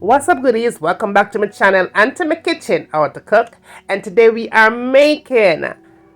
What's up, goodies? Welcome back to my channel and to my kitchen, How to Cook. And today we are making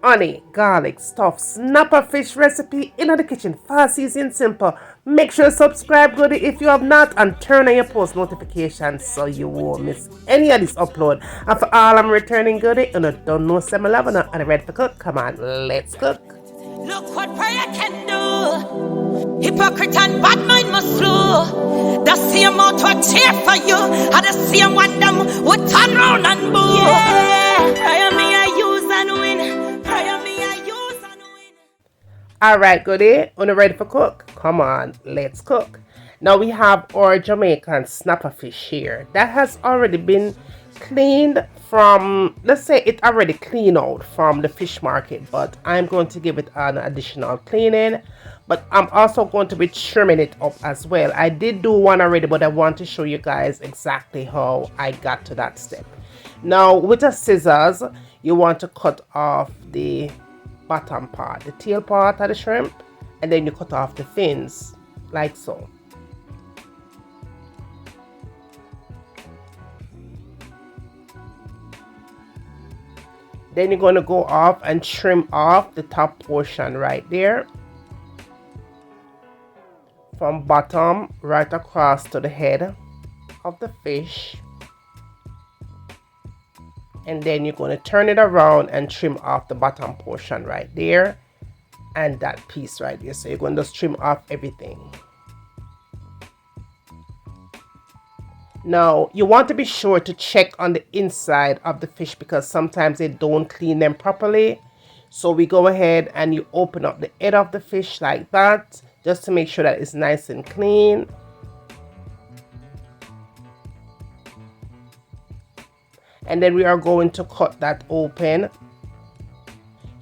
honey, garlic, stuffed snapper fish recipe in the kitchen. Fast, easy, and simple. Make sure to subscribe, goodie, if you have not, and turn on your post notifications so you won't miss any of this upload. And for all I'm returning goodie, and I don't know some loving and ready to cook. Come on, let's cook. Look what prayer can do. Hypocrite and bad mind must flow. The same mouth would cheer for you, and the same one them would turn round and boo. Yeah, prayer me I use and win. Prayer me I use and win. Alright, goodie, are you ready for cook? Come on, let's cook. Now we have our Jamaican snapper fish here. That has already been cleaned from, let's say it already cleaned out from the fish market, but I'm going to give it an additional cleaning. But I'm also going to be trimming it up as well. I did do one already, but I want to show you guys exactly how I got to that step. Now with the scissors, you want to cut off the bottom part, the tail part of the shrimp, and then you cut off the fins like so. Then you're going to go off and trim off the top portion right there, from bottom right across to the head of the fish. And then you're going to turn it around and trim off the bottom portion right there and that piece right there. So you're going to just trim off everything. Now you want to be sure to check on the inside of the fish because sometimes they don't clean them properly. So we go ahead and you open up the head of the fish like that, just to make sure that it's nice and clean. And then we are going to cut that open.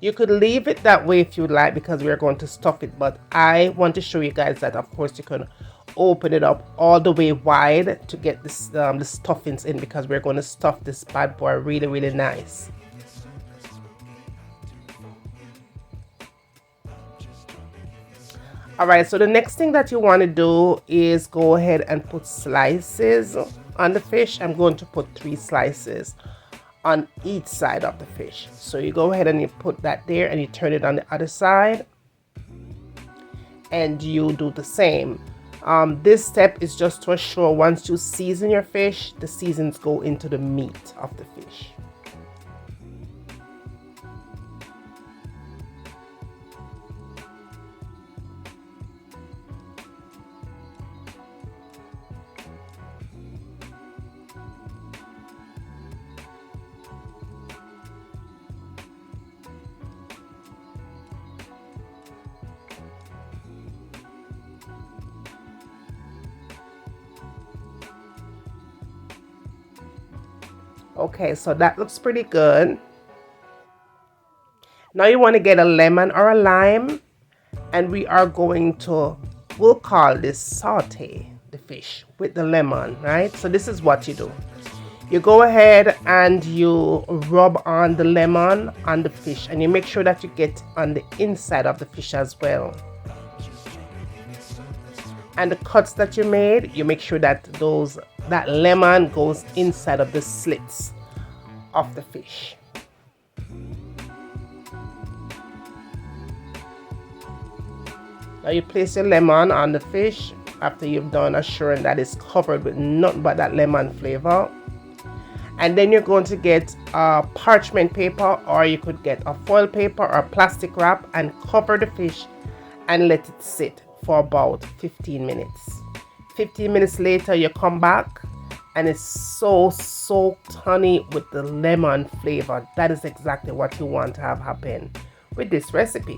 You could leave it that way if you like because we are going to stuff it, but I want to show you guys that of course you can open it up all the way wide to get this the stuffings in, because we're going to stuff this bad boy really nice. Alright, so the next thing that you want to do is go ahead and put slices on the fish. I'm going to put 3 slices on each side of the fish. So you go ahead and you put that there and you turn it on the other side. And you do the same. This step is just to assure once you season your fish, the seasons go into the meat of the fish. Okay, so that looks pretty good. Now you want to get a lemon or a lime, and we are going to, we'll call this saute the fish with the lemon, right? So this is what you do. You go ahead and you rub on the lemon on the fish, and you make sure that you get on the inside of the fish as well. And the cuts that you made, you make sure that that lemon goes inside of the slits of the fish. Now you place your lemon on the fish after you've done assuring that it's covered with nothing but that lemon flavor. And then you're going to get a parchment paper, or you could get a foil paper or a plastic wrap, and cover the fish and let it sit for about 15 minutes. 15 minutes later you come back and it's so soaked honey with the lemon flavor. That is exactly what you want to have happen with this recipe.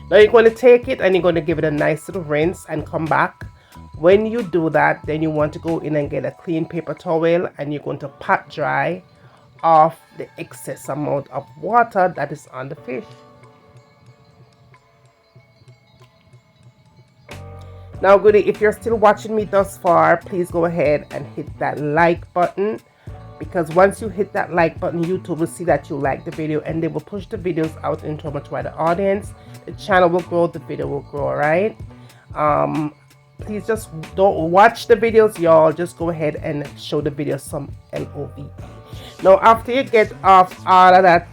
Now you're going to take it and you're going to give it a nice little rinse and come back. When you do that, then you want to go in and get a clean paper towel and you're going to pat dry off the excess amount of water that is on the fish. Now goodie, if you're still watching me thus far, please go ahead and hit that like button, because once you hit that like button, YouTube will see that you like the video and they will push the videos out into a much wider audience. The channel will grow, the video will grow, right? please just don't watch the videos, y'all. Just go ahead and show the video some LOVE. Now after you get off all of that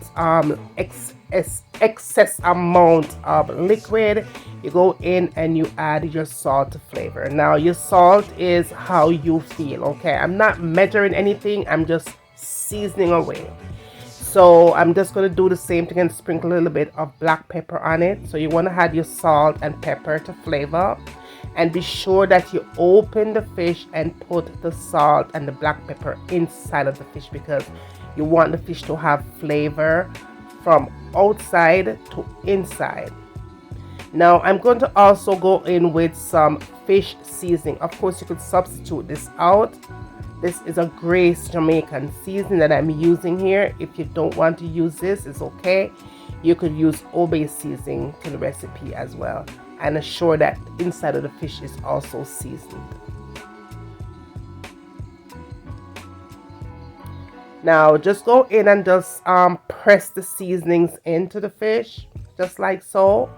excess amount of liquid, you go in and you add your salt to flavor. Now your salt is how you feel, okay? I'm not measuring anything, I'm just seasoning away. So I'm just going to do the same thing and sprinkle a little bit of black pepper on it. So you want to add your salt and pepper to flavor, and be sure that you open the fish and put the salt and the black pepper inside of the fish, because you want the fish to have flavor from outside to inside. Now I'm going to also go in with some fish seasoning. Of course, you could substitute this out. This is a Grace Jamaican seasoning that I'm using here. If you don't want to use this, it's okay. You could use Obey seasoning to the recipe as well, and assure that inside of the fish is also seasoned. Now just go in and just press the seasonings into the fish, just like so,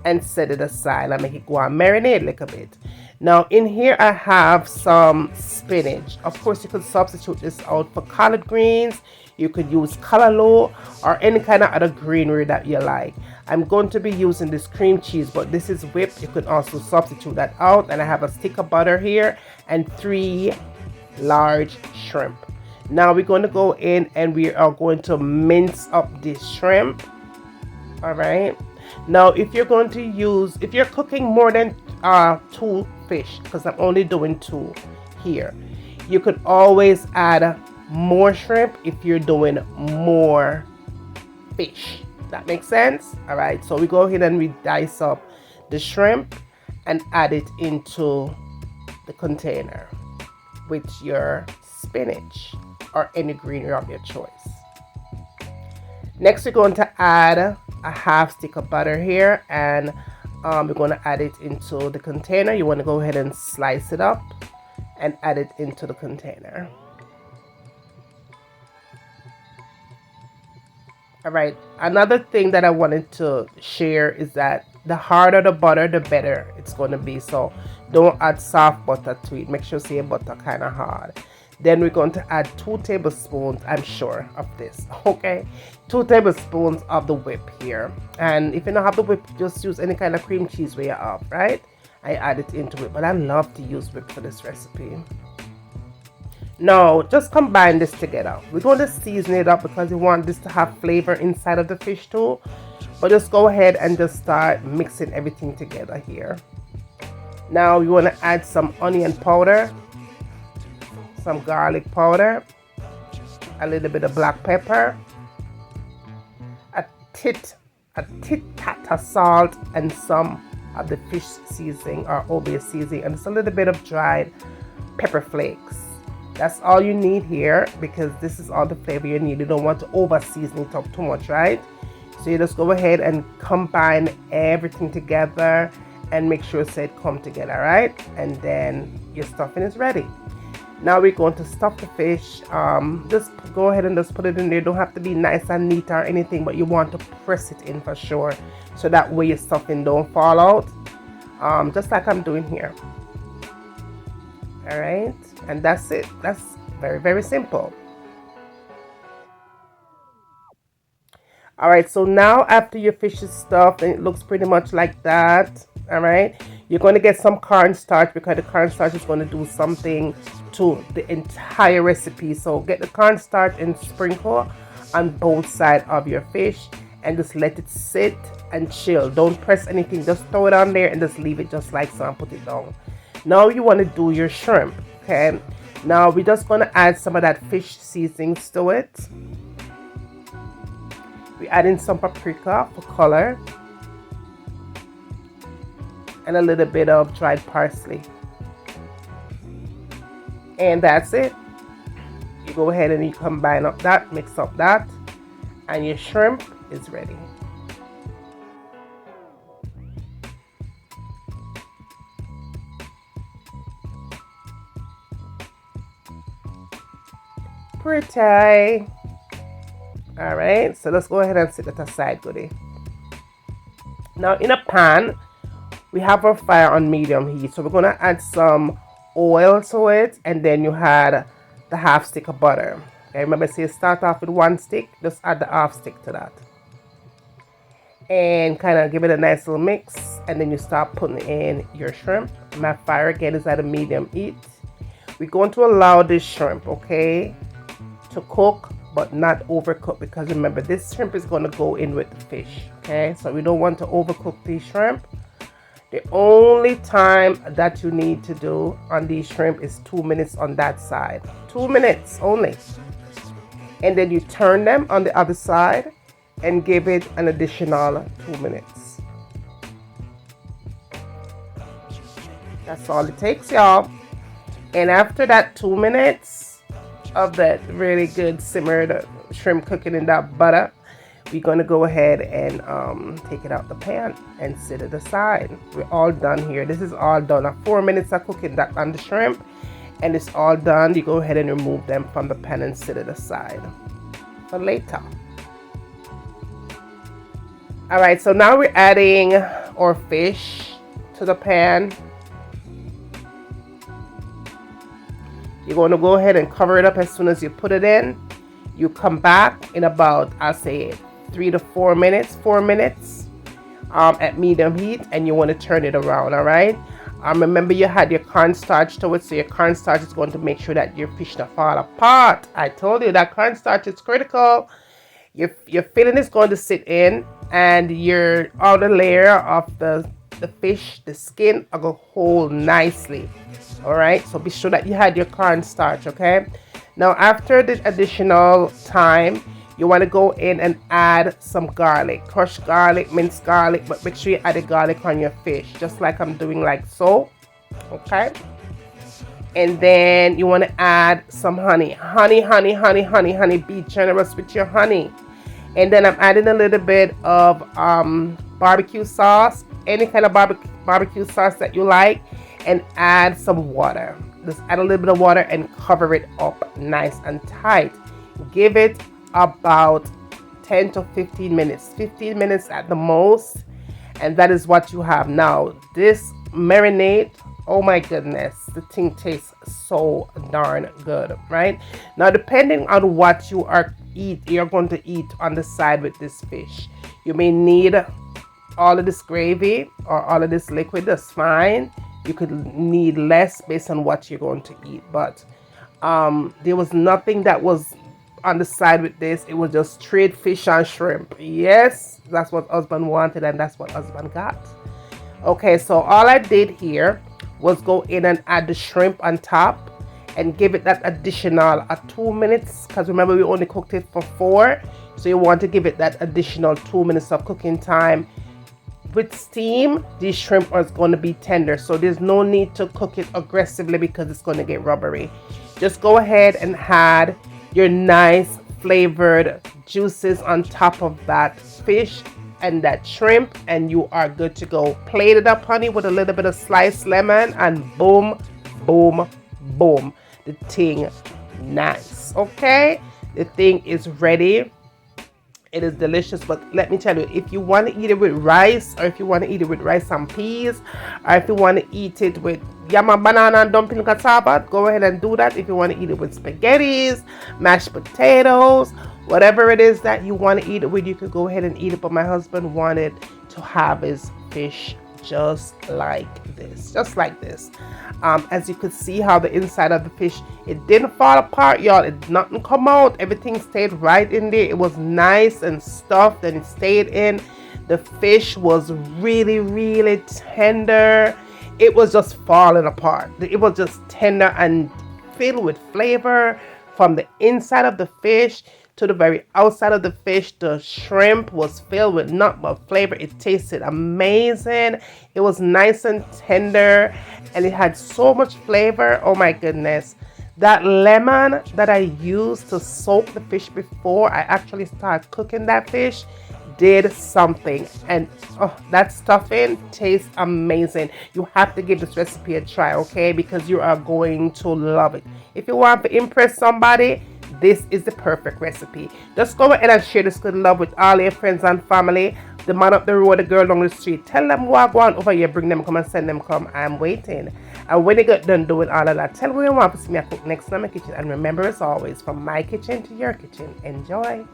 and set it aside and make it go and marinate a little bit. Now in here I have some spinach. Of course, you could substitute this out for collard greens. You could use callaloo or any kind of other greenery that you like. I'm going to be using this cream cheese, but this is whipped. You could also substitute that out. And I have a stick of butter here and 3 large shrimp. Now we're going to go in and we are going to mince up this shrimp. All right. Now if you're going to use, if you're cooking more than 2 fish, because I'm only doing 2 here, you could always add more shrimp if you're doing more fish. That makes sense? All right, so we go ahead and we dice up the shrimp and add it into the container with your spinach or any greenery of your choice. Next, we're going to add a half stick of butter here, and we're going to add it into the container. You want to go ahead and slice it up and add it into the container. All right, another thing that I wanted to share is that the harder the butter, the better it's going to be. So don't add soft butter to it. Make sure your butter kind of hard. Then we're going to add 2 tablespoons, I'm sure, of this, okay? 2 tablespoons of the whip here. And if you don't have the whip, just use any kind of cream cheese where you have, right? I add it into it, but I love to use whip for this recipe. Now, just combine this together. We're going to season it up because we want this to have flavor inside of the fish too. But just go ahead and just start mixing everything together here. Now, you want to add some onion powder, some garlic powder, a little bit of black pepper, a tit of salt, and some of the fish seasoning or Obey seasoning, and just a little bit of dried pepper flakes. That's all you need here, because this is all the flavor you need. You don't want to over season it up too much, right? So you just go ahead and combine everything together and make sure it come together, right? And then your stuffing is ready. Now we're going to stuff the fish. Just go ahead and just put it in there. Don't have to be nice and neat or anything, but you want to press it in for sure, so that way your stuffing don't fall out. Just like I'm doing here. All right, and that's it. That's very, very simple. All right, so now after your fish is stuffed and it looks pretty much like that, all right, you're going to get some cornstarch, because the cornstarch is going to do something to the entire recipe. So get the cornstarch and sprinkle on both sides of your fish and just let it sit and chill. Don't press anything, just throw it on there and just leave it just like so and put it down. Now you want to do your shrimp, okay? Now we're just going to add some of that fish seasonings to it. We're adding some paprika for color and a little bit of dried parsley. And that's it. You go ahead and you combine up that, mix up that, and your shrimp is ready. Pretty. All right, so let's go ahead and set it aside, goodie. Now in a pan, we have our fire on medium heat. So we're gonna add some oil to it, and then you had the half stick of butter. Okay, remember, say start off with 1 stick, just add the half stick to that. And kind of give it a nice little mix, and then you start putting in your shrimp. My fire again is at a medium heat. We're going to allow this shrimp, okay, to cook but not overcook, because remember, this shrimp is going to go in with the fish. Okay, so we don't want to overcook these shrimp. The only time that you need to do on these shrimp is 2 minutes on that side. 2 minutes only. And then you turn them on the other side and give it an additional 2 minutes. That's all it takes, y'all. And after that 2 minutes of that really good simmered shrimp cooking in that butter, we're going to go ahead and take it out the pan and set it aside. We're all done here. This is all done. Now 4 minutes of cooking that on the shrimp, and it's all done. You go ahead and remove them from the pan and set it aside for later. All right, so now we're adding our fish to the pan. You're going to go ahead and cover it up as soon as you put it in. You come back in about, I'll say 3 to 4 minutes, at medium heat, and you want to turn it around. All right. Remember, you had your cornstarch to it, so your cornstarch is going to make sure that your fish don't fall apart. I told you that cornstarch is critical. Your filling is going to sit in, and your outer layer of the fish, the skin, are going to hold nicely. All right, so be sure that you had your cornstarch. Okay, now after the additional time, you want to go in and add some garlic, crushed garlic, minced garlic, but make sure you add the garlic on your fish, just like I'm doing, like so. Okay, and then you want to add some honey. Be generous with your honey. And then I'm adding a little bit of barbecue sauce, any kind of barbecue sauce that you like, and add some water. Just add a little bit of water and cover it up nice and tight. Give it about 10 to 15 minutes, 15 minutes at the most, and that is what you have. Now this marinade, oh my goodness, the thing tastes so darn good. Right now, depending on what you're going to eat on the side with this fish, you may need all of this gravy or all of this liquid. That's fine. You could need less based on what you're going to eat, but there was nothing that was on the side with this. It was just straight fish and shrimp. Yes, that's what husband wanted, and that's what husband got. Okay, so all I did here was go in and add the shrimp on top and give it that additional 2 minutes, because remember, we only cooked it for 4, so you want to give it that additional 2 minutes of cooking time. With steam, these shrimp are going to be tender, so there's no need to cook it aggressively because it's going to get rubbery. Just go ahead and add your nice flavored juices on top of that fish and that shrimp, and you are good to go. Plate it up, honey, with a little bit of sliced lemon, and boom, boom, boom. The thing nice. Okay, the thing is ready. It is delicious, but let me tell you, if you want to eat it with rice, or if you want to eat it with rice and peas, or if you want to eat it with yama, banana, and dumpling cassava, go ahead and do that. If you want to eat it with spaghettis, mashed potatoes, whatever it is that you want to eat it with, you could go ahead and eat it. But my husband wanted to have his fish just like this, as you could see how the inside of the fish, it didn't fall apart, y'all. It did nothing come out. Everything stayed right in there. It was nice and stuffed, and it stayed in. The fish was really, really tender. It was just falling apart. It was just tender and filled with flavor from the inside of the fish to the very outside of the fish. The shrimp was filled with nothing but flavor. It tasted amazing. It was nice and tender, and it had so much flavor. Oh my goodness. That lemon that I used to soak the fish before I actually started cooking that fish did something, and that stuffing tastes amazing. You have to give this recipe a try, okay, because you are going to love it. If you want to impress somebody, this is the perfect recipe. Just go ahead and share this good love with all your friends and family. The man up the road, the girl down the street. Tell them what go on over here, bring them, come and send them come. I'm waiting. And when they get done doing all of that, tell me you want to see me cook next in my kitchen. And remember, as always, from my kitchen to your kitchen. Enjoy.